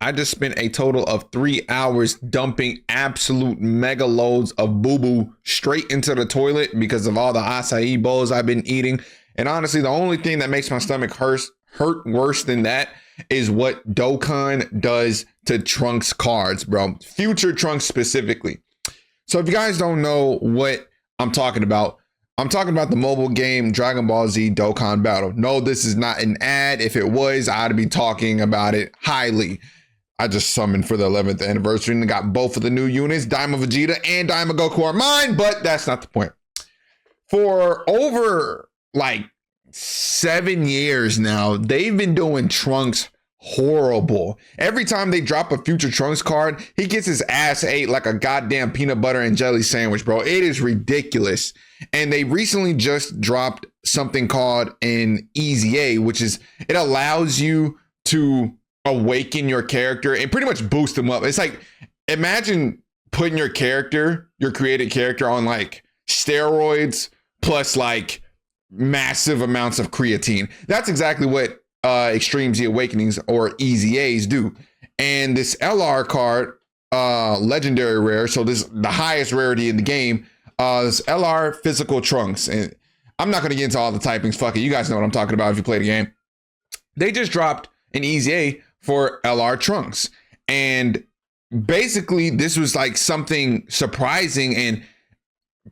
I just spent a total of 3 hours dumping absolute mega loads of boo-boo straight into the toilet because of all the acai bowls I've been eating. And honestly, the only thing that makes my stomach hurt worse than that is what Dokkan does to Trunks cards, bro. Future Trunks specifically. So if you guys don't know what I'm talking about the mobile game Dragon Ball Z Dokkan Battle. No, this is not an ad. If it was, I'd be talking about it highly. I just summoned for the 11th anniversary and got both of the new units, Daima Vegeta and Daima Goku are mine, but that's not the point. For over like 7 years now, they've been doing Trunks horrible. Every time they drop a future Trunks card, he gets his ass ate like a goddamn peanut butter and jelly sandwich, bro. It is ridiculous. And they recently just dropped something called an EZA, which is, it allows you to awaken your character and pretty much boost them up. It's like, imagine putting your created character on like steroids plus like massive amounts of creatine. That's exactly what Extreme Z Awakenings or EZAs do. And this LR card, legendary rare, so this is the highest rarity in the game, this LR physical Trunks. And I'm not going to get into all the typings. Fuck it. You guys know what I'm talking about if you play the game. They just dropped an EZA for LR Trunks. And basically this was like something surprising and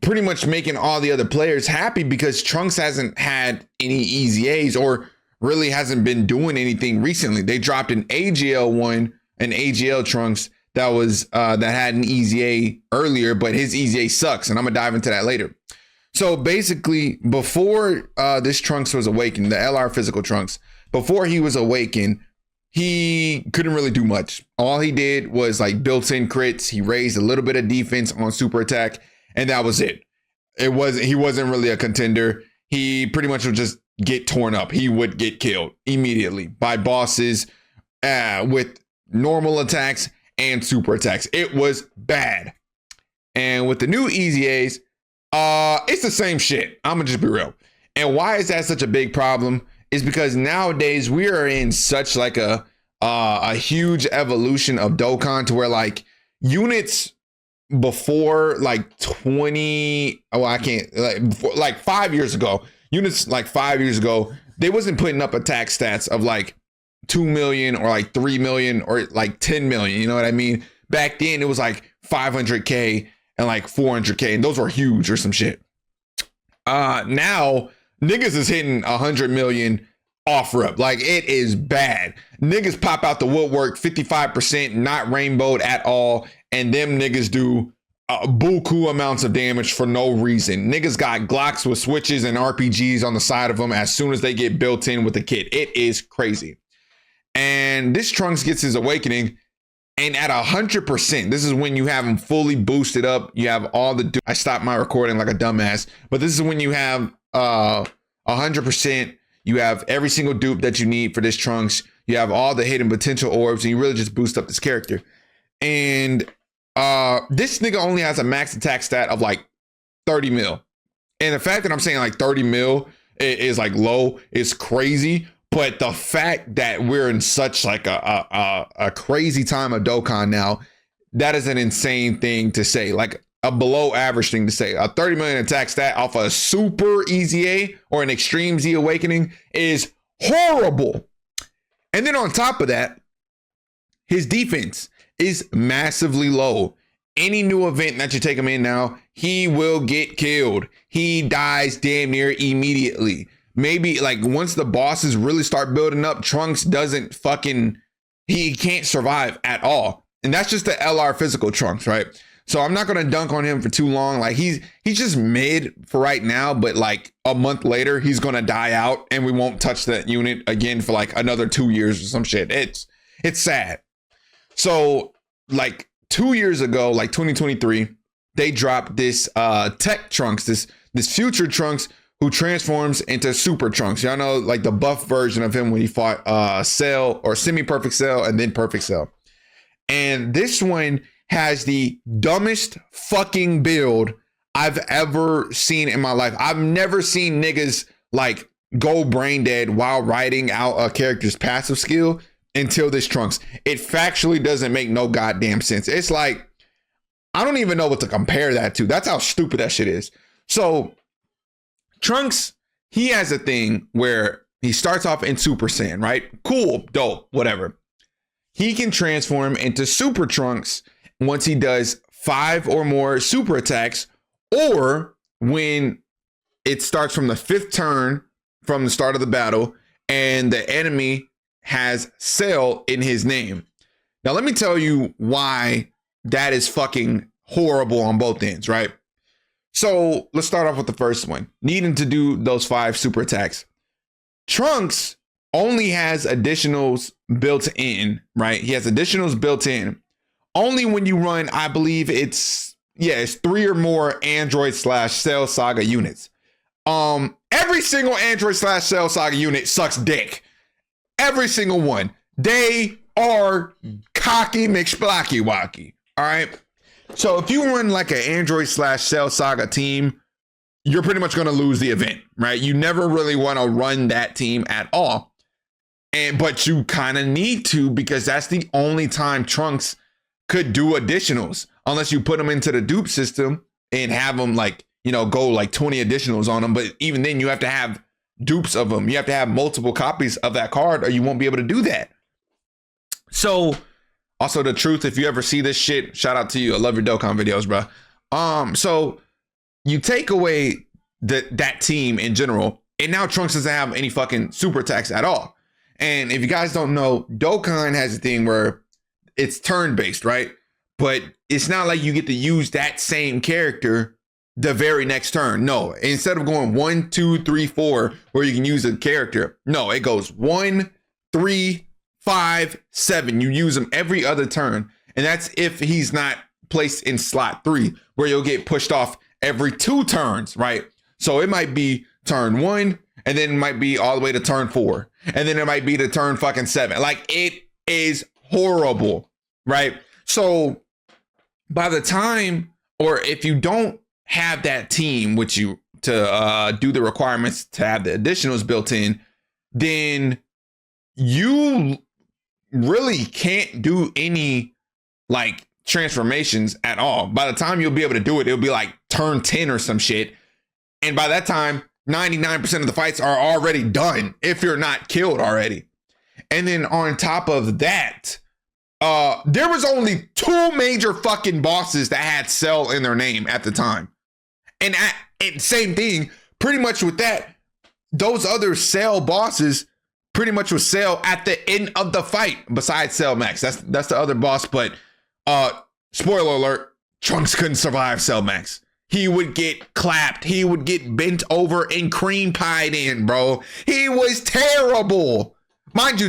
pretty much making all the other players happy because Trunks hasn't had any EZAs or really hasn't been doing anything recently. They dropped an AGL one, an AGL Trunks that was that had an EZA earlier, but his EZA sucks, and I'm gonna dive into that later. So basically, before this Trunks was awakened, the LR physical Trunks, before he was awakened, he couldn't really do much. All he did was like built-in crits. He raised a little bit of defense on super attack, and that was it. He wasn't really a contender. He pretty much would just get torn up. He would get killed immediately by bosses with normal attacks and super attacks. It was bad. And with the new EZAs, it's the same shit. I'm gonna just be real. And why is that such a big problem? Is because nowadays we are in such like a huge evolution of Dokkan to where like units before like 5 years ago, units like 5 years ago, they wasn't putting up attack stats of like 2 million or like 3 million or like 10 million. You know what I mean? Back then it was like 500K and like 400K, and those were huge or some shit. Now niggas is hitting 100 million off rip. Like it is bad. Niggas pop out the woodwork 55%, not rainbowed at all. And them niggas do buku amounts of damage for no reason. Niggas got Glocks with switches and RPGs on the side of them as soon as they get built in with the kit. It is crazy. And this Trunks gets his awakening, and at 100%, this is when you have him fully boosted up. You have all the I stopped my recording like a dumbass, but this is when you have 100%. You have every single dupe that you need for this Trunks. You have all the hidden potential orbs, and you really just boost up this character. And this nigga only has a max attack stat of like 30 mil. And the fact that I'm saying like 30 mil is like low is crazy. But the fact that we're in such like a crazy time of Dokkan now, that is an insane thing to say. Like a below average thing to say. A 30 million attack stat off a super EZA or an extreme Z awakening is horrible. And then on top of that, his defense is massively low. Any new event that you take him in now, he will get killed. He dies damn near immediately. Maybe like once the bosses really start building up, Trunks doesn't fucking, he can't survive at all. And that's just the LR physical Trunks, right? So I'm not going to dunk on him for too long. Like he's just mid for right now, but like a month later, he's going to die out and we won't touch that unit again for like another 2 years or some shit. It's sad. So like 2 years ago, like 2023, they dropped this tech Trunks, this future Trunks who transforms into super Trunks. Y'all know like the buff version of him when he fought Cell or semi-perfect Cell and then perfect Cell. And this one has the dumbest fucking build I've ever seen in my life. I've never seen niggas like go brain dead while writing out a character's passive skill until this Trunks. It factually doesn't make no goddamn sense. It's like, I don't even know what to compare that to. That's how stupid that shit is. So Trunks, he has a thing where he starts off in Super Saiyan, right? Cool, dope, whatever. He can transform into Super Trunks once he does 5 or more super attacks, or when it starts from the 5th turn from the start of the battle and the enemy has Cell in his name. Now, let me tell you why that is fucking horrible on both ends, right? So let's start off with the first one. Needing to do those 5 super attacks. Trunks only has additionals built in, right? He has additionals built in only when you run, I believe it's 3 or more Android/Cell Saga units. Every single Android/Cell Saga unit sucks dick. Every single one. They are cocky McSplacky Wacky. All right. So if you run like an Android/Cell Saga team, you're pretty much going to lose the event, right? You never really want to run that team at all. But you kind of need to, because that's the only time Trunks could do additionals, unless you put them into the dupe system and have them go like 20 additionals on them. But even then you have to have dupes of them. You have to have multiple copies of that card or you won't be able to do that. So also the truth, if you ever see this shit, shout out to you. I love your Dokkan videos, bro. So you take away that team in general, and now Trunks doesn't have any fucking super attacks at all. And if you guys don't know, Dokkan has a thing where it's turn-based, right? But it's not like you get to use that same character the very next turn. No, instead of going 1, 2, 3, 4, where you can use a character, no, it goes 1, 3, 5, 7. You use him every other turn. And that's if he's not placed in slot 3, where you'll get pushed off every 2 turns, right? So it might be turn 1, and then it might be all the way to turn 4. And then it might be to turn fucking 7. Like, it is horrible, right? So by the time, or if you don't have that team with you to do the requirements to have the additionals built in, then you really can't do any like transformations at all. By the time you'll be able to do it, it'll be like turn 10 or some shit. And by that time, 99% of the fights are already done if you're not killed already. And then on top of that, there was only 2 major fucking bosses that had Cell in their name at the time. And same thing, pretty much with that, those other Cell bosses pretty much was Cell at the end of the fight, besides Cell Max. That's the other boss, but spoiler alert, Trunks couldn't survive Cell Max. He would get clapped. He would get bent over and cream pied in, bro. He was terrible. Mind you,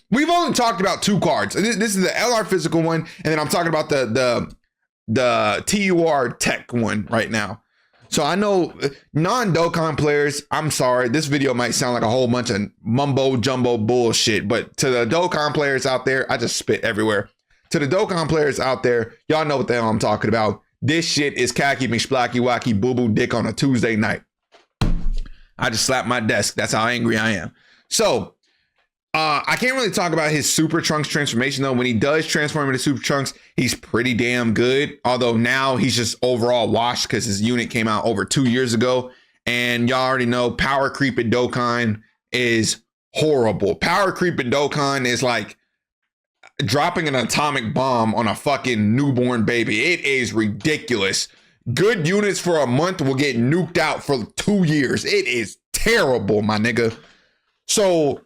we've only talked about 2 cards. This is the LR physical one, and then I'm talking about the TUR tech one right now. So I know non-Dokkan players, I'm sorry, this video might sound like a whole bunch of mumbo jumbo bullshit, but to the Dokkan players out there, I just spit everywhere. To the Dokkan players out there, y'all know what the hell I'm talking about. This shit is khaki McSplacky Wacky boo boo dick on a Tuesday night. I just slapped my desk. That's how angry I am. So I can't really talk about his Super Trunks transformation though. When he does transform into Super Trunks, he's pretty damn good. Although now he's just overall washed because his unit came out over 2 years ago. And y'all already know power creep in Dokkan is horrible. Power creep in Dokkan is like dropping an atomic bomb on a fucking newborn baby. It is ridiculous. Good units for a month will get nuked out for 2 years. It is terrible, my nigga. So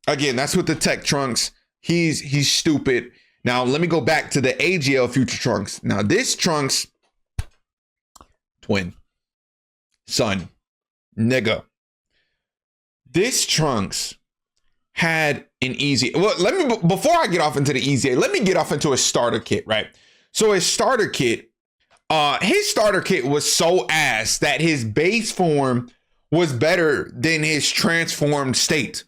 again, that's with the tech Trunks. He's stupid. Now let me go back to the AGL future Trunks. Now this Trunks, twin, son, nigga. This Trunks had an easy, well, before I get off into the easy, let me get off into a starter kit, right? So his starter kit was so ass that his base form was better than his transformed state.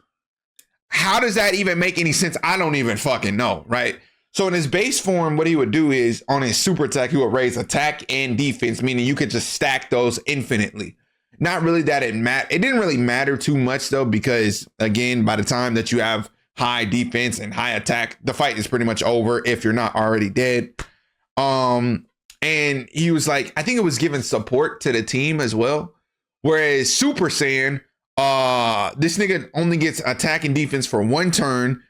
How does that even make any sense? I don't even fucking know, right? So in his base form, what he would do is on his super attack, he would raise attack and defense, meaning you could just stack those infinitely. Not really that it didn't really matter too much though, because again, by the time that you have high defense and high attack, the fight is pretty much over if you're not already dead. And he was like, I think it was giving support to the team as well. Whereas Super Saiyan, this nigga only gets attack and defense for 1 turn,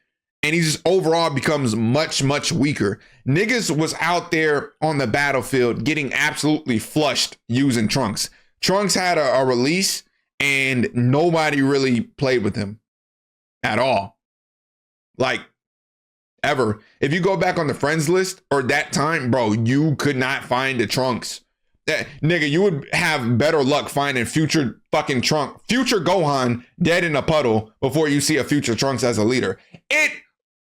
and he just overall becomes much, much weaker. Niggas was out there on the battlefield getting absolutely flushed using Trunks. Trunks had a release, and nobody really played with him at all. Like, ever. If you go back on the friends list or that time, bro, you could not find the Trunks. That nigga, you would have better luck finding future fucking future Gohan dead in a puddle before you see a future Trunks as a leader.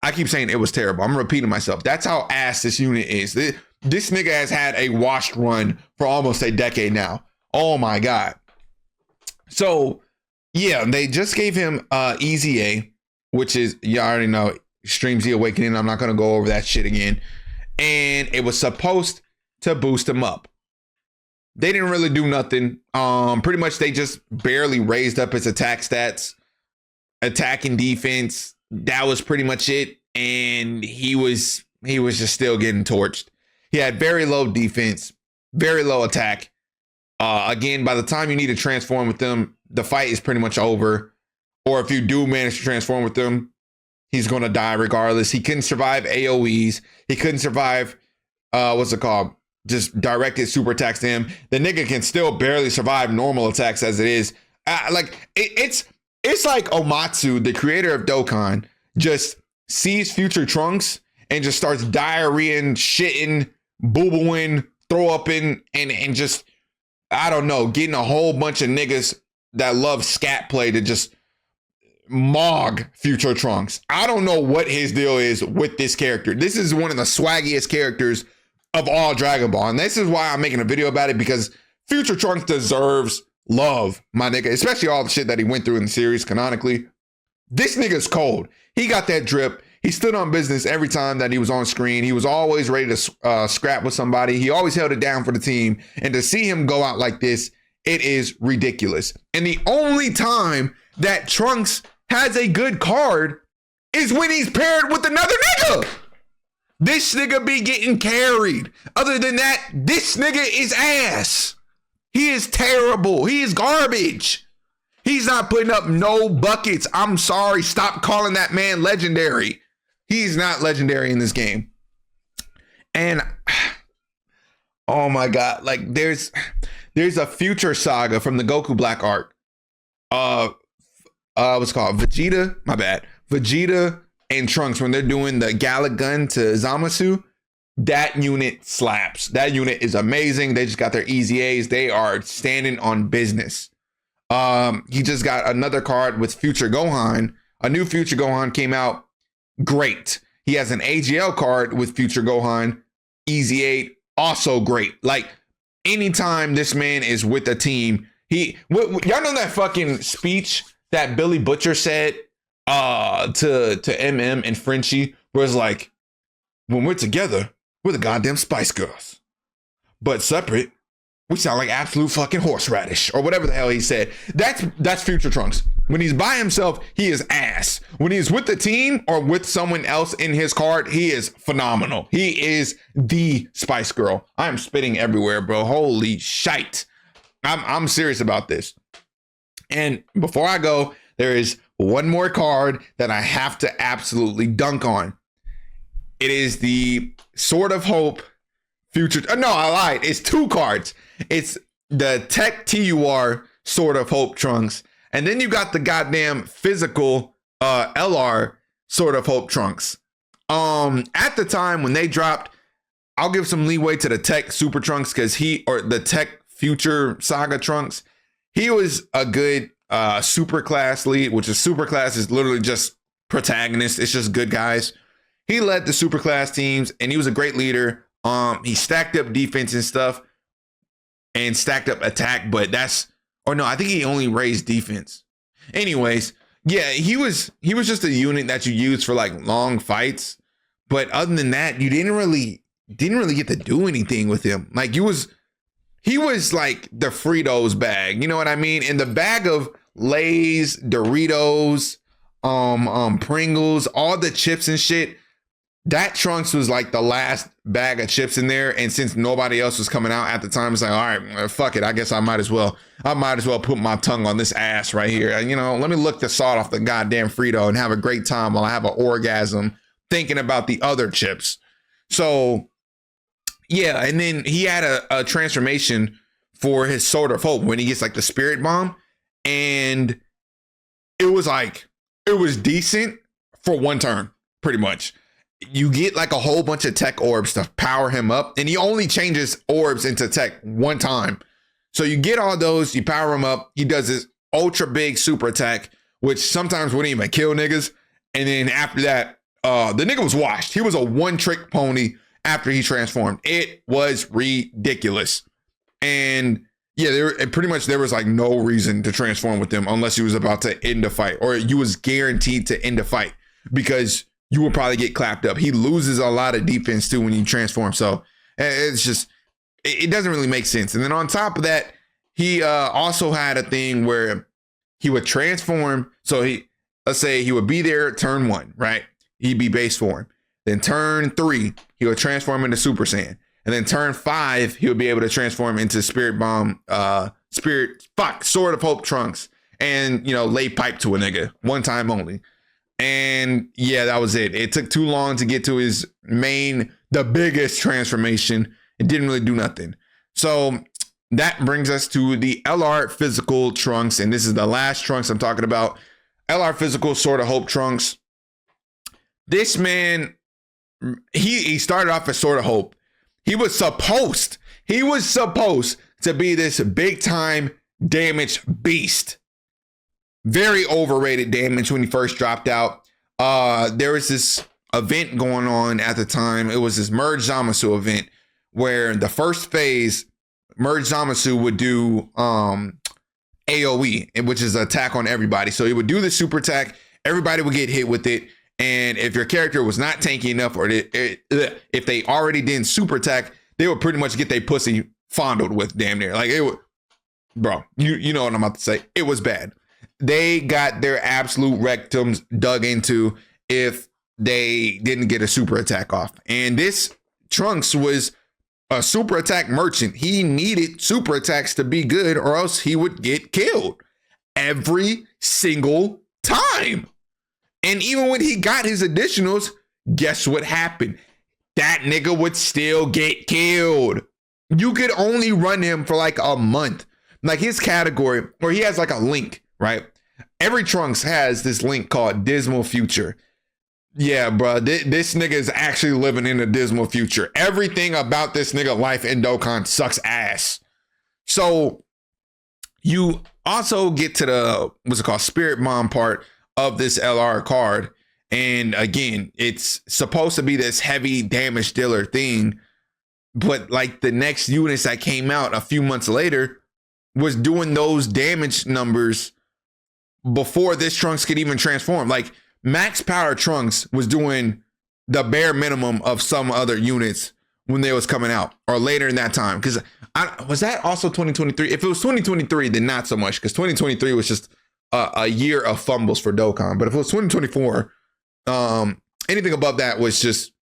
I keep saying it was terrible. I'm repeating myself. That's how ass this unit is. This nigga has had a washed run for almost a decade now. Oh my God. So yeah, they just gave him Easy A, which is, you already know, Extreme Z Awakening. I'm not going to go over that shit again. And it was supposed to boost him up. They didn't really do nothing. Pretty much they just barely raised up his attack stats, attack and defense. That was pretty much it. And he was just still getting torched. He had very low defense, very low attack. Again, by the time you need to transform with them, the fight is pretty much over. Or if you do manage to transform with them, he's going to die regardless. He couldn't survive AoEs. He couldn't survive, just directed super attacks to him. The nigga can still barely survive normal attacks as it is. It's like Omatsu, the creator of Dokkan, just sees future Trunks and just starts diarrheaing, shitting, boo-booing, throw up in, and just, I don't know, getting a whole bunch of niggas that love scat play to just mog future Trunks. I don't know what his deal is with this character. This is one of the swaggiest characters of all Dragon Ball. And this is why I'm making a video about it, because future Trunks deserves love, my nigga, especially all the shit that he went through in the series canonically. This nigga's cold. He got that drip. He stood on business every time that he was on screen. He was always ready to scrap with somebody. He always held it down for the team. And to see him go out like this, it is ridiculous. And the only time that Trunks has a good card is when he's paired with another nigga. This nigga be getting carried. Other than that, this nigga is ass. He is terrible. He is garbage. He's not putting up no buckets. I'm sorry. Stop calling that man legendary. He's not legendary in this game. And oh my God, like there's a future saga from the Goku Black arc. What's it called? Vegeta and Trunks, when they're doing the Gallic gun to Zamasu. That unit slaps. That unit is amazing. They just got their Easy A's. They are standing on business. He just got another card with Future Gohan. A new Future Gohan came out. Great. He has an AGL card with Future Gohan. Easy 8. Also great. Like, anytime this man is with a team, y'all know that fucking speech that Billy Butcher said to MM and Frenchie, where it's like, when we're together, we're the goddamn Spice Girls. But separate, we sound like absolute fucking horseradish, or whatever the hell he said. That's Future Trunks. When he's by himself, he is ass. When he's with the team or with someone else in his card, he is phenomenal. He is the Spice Girl. I'm spitting everywhere, bro. Holy shite. I'm serious about this. And before I go, there is one more card that I have to absolutely dunk on. It is the Sword of Hope Future. No, I lied. It's 2 cards. It's the Tech TUR Sword of Hope Trunks. And then you got the goddamn physical LR Sword of Hope Trunks. At the time when they dropped, I'll give some leeway to the Tech Super Trunks because the Tech Future Saga Trunks. He was a good super class lead, which is super class is literally just protagonists. It's just good guys. He led the super class teams and he was a great leader. He stacked up defense and stuff and stacked up attack, but I think he only raised defense. Anyways, yeah, he was just a unit that you used for like long fights. But other than that, you didn't really get to do anything with him. Like he was like the Fritos bag, you know what I mean? In the bag of Lay's, Doritos, Pringles, all the chips and shit. That Trunks was like the last bag of chips in there, and since nobody else was coming out at the time, it's like, all right, fuck it. I guess I might as well put my tongue on this ass right here. You know, let me lick the salt off the goddamn Frito and have a great time while I have an orgasm thinking about the other chips. So yeah, and then he had a transformation for his Sword of Hope when he gets like the Spirit Bomb, and it was decent for one turn, pretty much. You get like a whole bunch of tech orbs to power him up, and he only changes orbs into tech one time. So you get all those, you power him up. He does this ultra big super attack, which sometimes wouldn't even kill niggas. And then after that, the nigga was washed. He was a one trick pony after he transformed. It was ridiculous. And yeah, there was like no reason to transform with him unless he was about to end the fight, or you was guaranteed to end the fight because you will probably get clapped up. He loses a lot of defense too when you transform. So it's just, it doesn't really make sense. And then on top of that, he also had a thing where he would transform. So let's say he would be there turn 1, right? He'd be base form. Then turn 3, he would transform into Super Saiyan. And then turn 5, he would be able to transform into Spirit Bomb, Sword of Hope Trunks. And, you know, lay pipe to a nigga one time only. And yeah, that was it. It took too long to get to his the biggest transformation. It didn't really do nothing. So that brings us to the LR Physical Trunks. And this is the last Trunks I'm talking about. LR Physical Sword of Hope Trunks. This man, he started off as Sword of Hope. He was supposed to be this big time damage beast. Very overrated damage when he first dropped out. There was this event going on at the time. It was this Merge Zamasu event where the first phase, Merge Zamasu would do AoE, which is an attack on everybody. So he would do the super attack. Everybody would get hit with it. And if your character was not tanky enough, or if they already didn't super attack, they would pretty much get their pussy fondled with, damn near. Like it would, bro, you know what I'm about to say. It was bad. They got their absolute rectums dug into if they didn't get a super attack off. And this Trunks was a super attack merchant. He needed super attacks to be good, or else he would get killed every single time. And even when he got his additionals, guess what happened? That nigga would still get killed. You could only run him for like a month. Like his category, or he has like a link, right? Every Trunks has this link called Dismal Future. Yeah, bro, this nigga is actually living in a dismal future. Everything about this nigga life in Dokkan sucks ass. So you also get to the, what's it called, Spirit Bomb part of this LR card. And again, it's supposed to be this heavy damage dealer thing. But like the next units that came out a few months later was doing those damage numbers before this Trunks could even transform. Like Max Power Trunks was doing the bare minimum of some other units when they was coming out, or later in that time. Because was that also 2023? If it was 2023, then not so much, because 2023 was just a year of fumbles for Dokkan. But if it was 2024, anything above that was just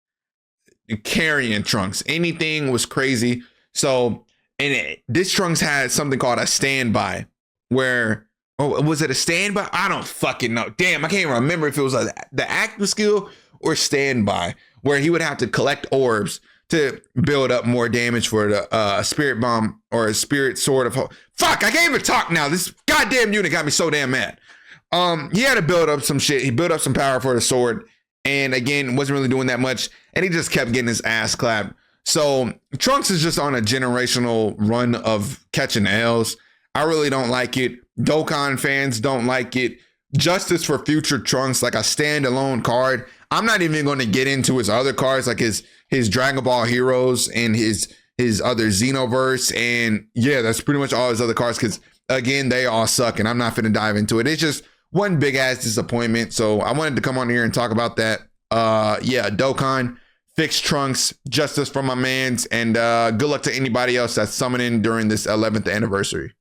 carrying Trunks. Anything was crazy. So, and this Trunks had something called a standby, where, oh, was it a standby? I don't fucking know. Damn, I can't even remember if it was the active skill or standby, where he would have to collect orbs to build up more damage for the Spirit Bomb or a Spirit Sword of Hope. Fuck, I can't even talk now. This goddamn unit got me so damn mad. He had to build up some shit. He built up some power for the sword, and again, wasn't really doing that much, and he just kept getting his ass clapped. So Trunks is just on a generational run of catching L's. I really don't like it. Dokkan fans don't like it. Justice for Future Trunks, like a standalone card. I'm not even going to get into his other cards, like his Dragon Ball Heroes and his other Xenoverse. And yeah, that's pretty much all his other cards, because again, they all suck, and I'm not finna dive into it. It's just one big ass disappointment. So I wanted to come on here and talk about that. Yeah, Dokkan, fix Trunks, justice for my mans, and good luck to anybody else that's summoning during this 11th anniversary.